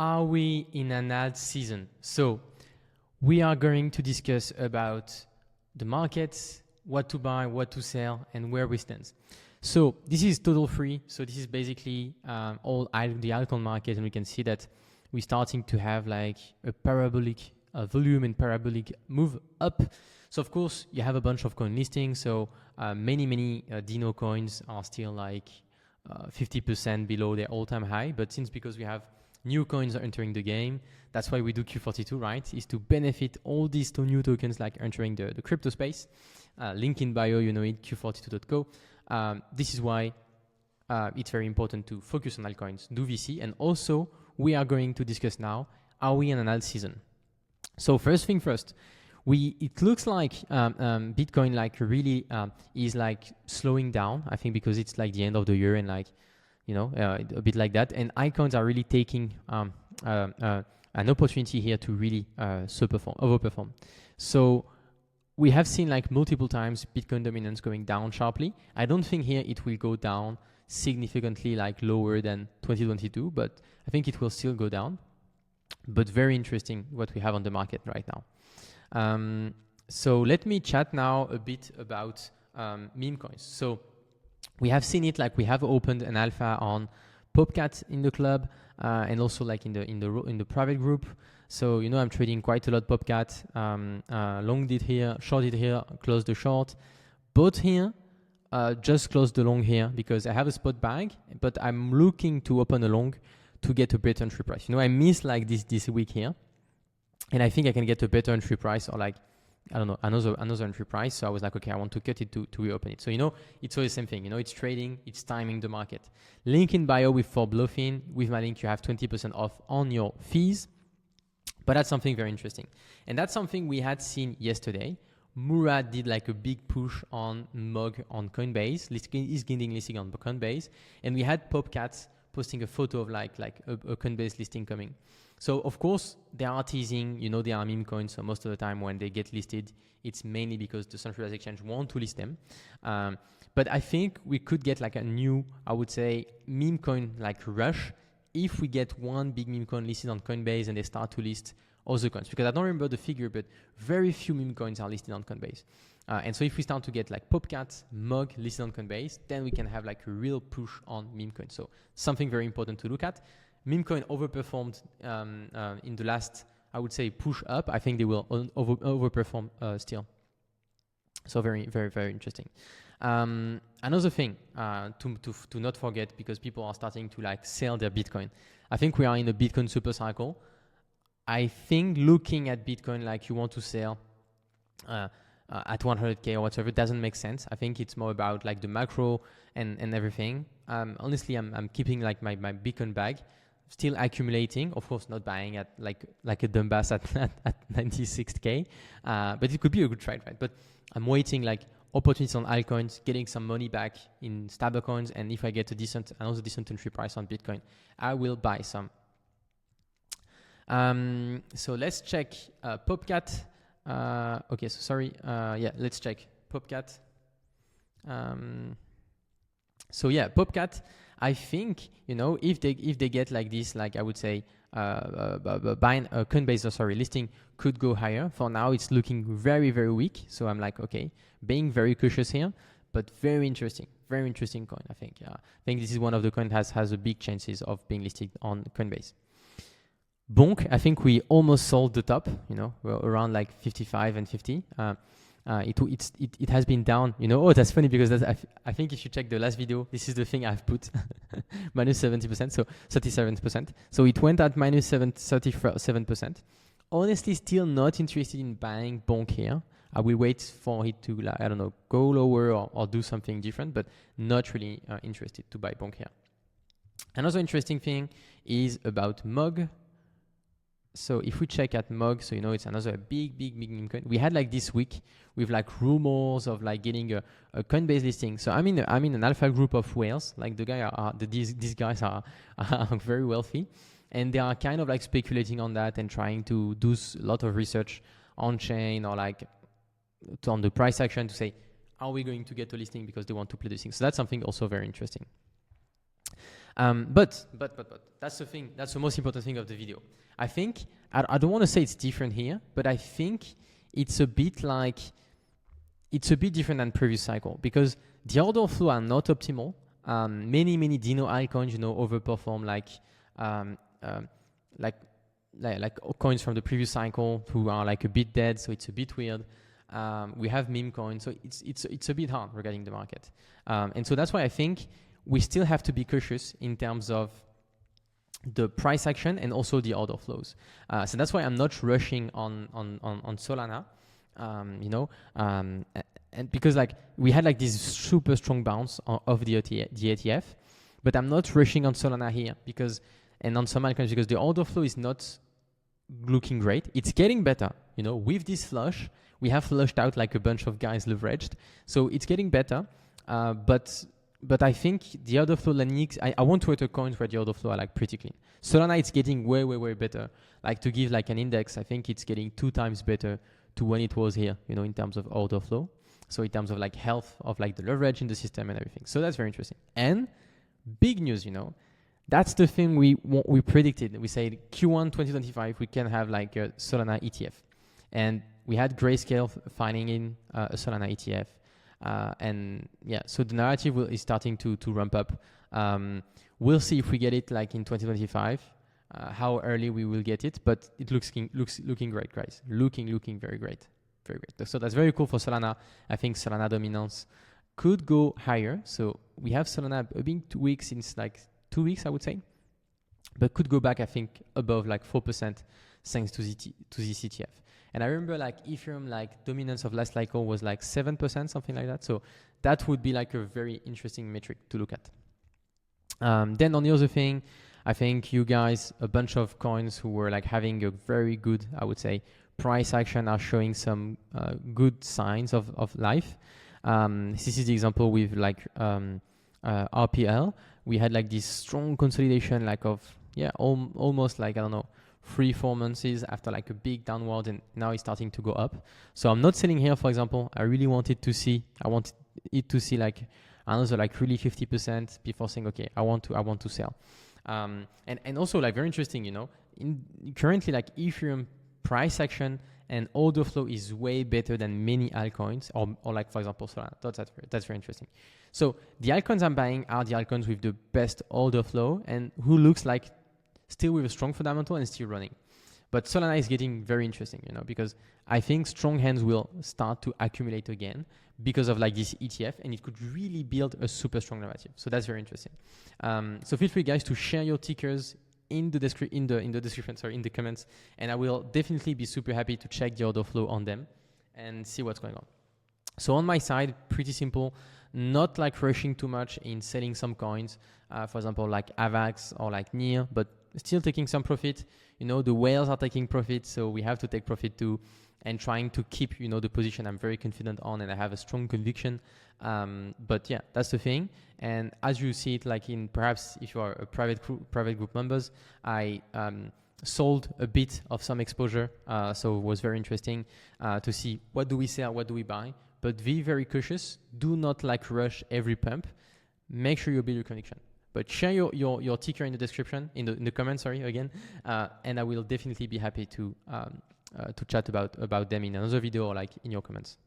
are we in an alt season? So we are going to discuss about the markets, what to buy, what to sell, and where we stand. So this is total free. So this is basically all the altcoin market, and we can see that we're starting to have like a parabolic volume and parabolic move up. So of course you have a bunch of coin listings. So many Dino coins are still like 50% below their all-time high. But because we have new coins are entering the game, that's why we do Q42, right? Is to benefit all these two new tokens like entering the crypto space. Link in bio, you know it, q42.co. This is why it's very important to focus on altcoins, do VC, and also we are going to discuss now, are we in an alt season? So first thing first, it looks like Bitcoin like really is like slowing down, I think because it's like the end of the year and like, you know, a bit like that. And altcoins are really taking an opportunity here to really overperform. So we have seen like multiple times Bitcoin dominance going down sharply. I don't think here it will go down significantly like lower than 2022, but I think it will still go down. But very interesting what we have on the market right now. So let me chat now a bit about meme coins. So we have seen it, like we have opened an alpha on Popcat in the club and also like in the private group. So you know I'm trading quite a lot Popcat. Long did here, short did here, closed the short. Bought here, just closed the long here because I have a spot bag, but I'm looking to open a long to get a better entry price. You know, I missed like this week here, and I think I can get a better entry price or like, I don't know, another entry price. So I was like, okay, I want to cut it to reopen it. So, you know, it's always the same thing. You know, it's trading, it's timing the market. Link in bio with for bluffing. With my link, you have 20% off on your fees. But that's something very interesting. And that's something we had seen yesterday. Murad did like a big push on Mug on Coinbase. He's getting listing on Coinbase. And we had Popcats posting a photo of like a Coinbase listing coming. So of course they are teasing, you know, they are meme coins. So most of the time when they get listed, it's mainly because the centralized exchange want to list them. But I think we could get like a new, I would say, meme coin like rush if we get one big meme coin listed on Coinbase and they start to list other coins. Because I don't remember the figure, but very few meme coins are listed on Coinbase. And so if we start to get like Popcat, Mug listed on Coinbase, then we can have like a real push on meme coin. So something very important to look at. Meme coin overperformed in the last, I would say, push up. I think they will overperform still. So very interesting. Another thing to not forget, because people are starting to like sell their Bitcoin. I think we are in a Bitcoin super cycle. I think looking at Bitcoin like you want to sell at 100K or whatever doesn't make sense. I think it's more about like the macro and everything. Honestly, I'm keeping like my Bitcoin bag, still accumulating. Of course, not buying at like a dumbass at 96K, but it could be a good trade, right? But I'm waiting like opportunities on altcoins, getting some money back in stablecoins, and if I get another decent entry price on Bitcoin, I will buy some. So let's check Popcat. Okay, so sorry. Yeah, let's check Popcat. So yeah, Popcat. I think, you know, if they get like this, like I would say, buying Coinbase, listing could go higher. For now, it's looking very weak. So I'm like, okay, being very cautious here, but very interesting coin. I think. I think this is one of the coins has a big chances of being listed on Coinbase. Bonk, I think we almost sold the top. You know, we're around like 55 and 50. It has been down, you know. Oh, that's funny because I think if you check the last video, this is the thing I've put minus 70%, so 37%. So it went at minus 37%. Honestly, still not interested in buying Bonk here. I will wait for it to, like, I don't know, go lower or do something different, but not really interested to buy Bonk here. Another interesting thing is about Mug. So if we check at Mug, so you know it's another big meme coin. We had like this week with like rumors of like getting a Coinbase listing. So I'm in an alpha group of whales. Like these guys are very wealthy, and they are kind of like speculating on that and trying to do a lot of research on chain or like on the price action to say, are we going to get a listing because they want to play this thing? So that's something also very interesting. But that's the thing. That's the most important thing of the video. I think I don't want to say it's different here, but I think it's a bit different than previous cycle because the order flow are not optimal. Many Dino altcoins, overperform like coins from the previous cycle who are like a bit dead, so it's a bit weird. We have meme coins, so it's a bit hard regarding the market, and so that's why I think we still have to be cautious in terms of the price action and also the order flows. So that's why I'm not rushing on Solana, and because like we had like this super strong bounce of the ETF, but I'm not rushing on Solana here and on some altcoins because the order flow is not looking great. It's getting better, with this flush, we have flushed out like a bunch of guys leveraged. So it's getting better, but I think the order flow dynamics, I want to enter coins where the order flow are like pretty clean. Solana, it's getting way better. Like to give like an index, I think it's getting 2 times better to when it was here, in terms of order flow. So in terms of like health of like the leverage in the system and everything. So that's very interesting. And big news, that's the thing we predicted. We said Q1 2025, we can have like a Solana ETF. And we had Grayscale finding in a Solana ETF. And yeah, so the narrative is starting to ramp up. We'll see if we get it like in 2025, how early we will get it, but it looking great, guys. Looking very great. Very great. So that's very cool for Solana. I think Solana dominance could go higher. So we have Solana being 2 weeks since like 2 weeks, I would say, but could go back, I think, above like 4% thanks to this ETF. And I remember like Ethereum, like dominance of last cycle was like 7%, something like that. So that would be like a very interesting metric to look at. Then on the other thing, I think you guys, a bunch of coins who were like having a very good, I would say, price action are showing some good signs of life. This is the example with like RPL. We had like this strong consolidation like of, almost like, I don't know, 3-4 months after like a big downward, and now it's starting to go up. So I'm not selling here, for example. I wanted it to see like another like really 50% before saying, okay, I want to sell. And also like very interesting, currently like Ethereum price action and order flow is way better than many altcoins or like, for example, Solana. That's very interesting. So the altcoins I'm buying are the altcoins with the best order flow and who looks like still with a strong fundamental and still running. But Solana is getting very interesting, because I think strong hands will start to accumulate again because of like this ETF, and it could really build a super strong narrative. So that's very interesting. So feel free, guys, to share your tickers in the description, in the comments, and I will definitely be super happy to check the order flow on them and see what's going on. So on my side, pretty simple, not like rushing too much in selling some coins, for example, like AVAX or like NIR, but still taking some profit. The whales are taking profit, so we have to take profit too, and trying to keep, the position I'm very confident on and I have a strong conviction. But yeah, that's the thing. And as you see it, like in perhaps if you are a private group members, I sold a bit of some exposure. So it was very interesting to see what do we sell, what do we buy. But be very cautious. Do not like rush every pump. Make sure you build your conviction. But share your ticker in the description, in the comments, again. And I will definitely be happy to chat about them in another video or like in your comments.